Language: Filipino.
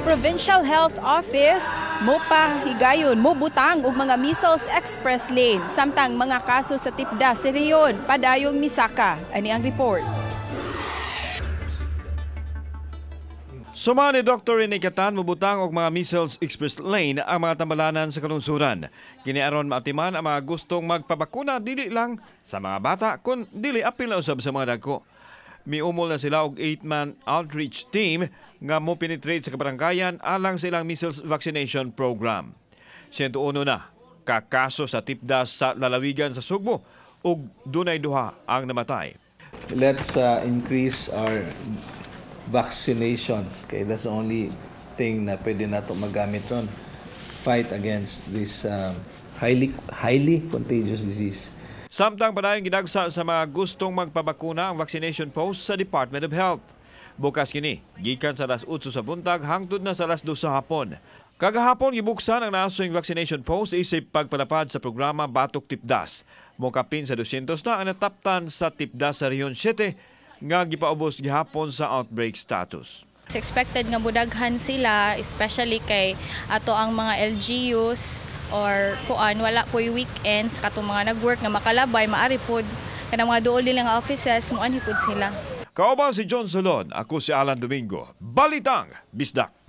Provincial Health Office mo pa higayon mo butang og mga measles express lane samtang mga kaso sa tipdas sa rehiyon padayong misaka. Ani ang report. Suma ni Dr. Rene Catan mubutang og mga measles express lane ang mga tambalanan sa kalungsuran. Kini aron maatiman ang mga gustong magpabakuna dili lang sa mga bata kun dili apil na usab sa mga dagko. Miumol na sila og 8-man outreach team nga mo penetrate sa kabaranggayan alang sa ilang measles vaccination program. 101 na kakaso sa tipdas sa lalawigan sa Sugbo ug dunay duha ang namatay. Let's increase our vaccination. Okay, that's the only thing na pwede nato magamit ron. Fight against this highly contagious disease. Samtang padayong ginagsa sa mga gustong magpabakuna ang vaccination post sa Department of Health. Bukas kini, gikan sa alas 8 sa buntag hangtod na sa alas 2 sa hapon. Kagahapon gibuksan ang nasoing vaccination post isip pagpalapad sa programa Batok Tipdas. Mokapin sa 200 na ang nataptan sa Tipdas sa Rehiyon 7 nga gipaubos gihapon sa outbreak status. Expected nga budaghan sila, especially kay ato ang mga LGUs or kuan wala po'y weekends katong mga nag-work nga makalabay maari pod kanang mga duol nilang offices muanhi pod sila. Kauban si John Solon, ako si Alan Domingo. Balitang Bisdak.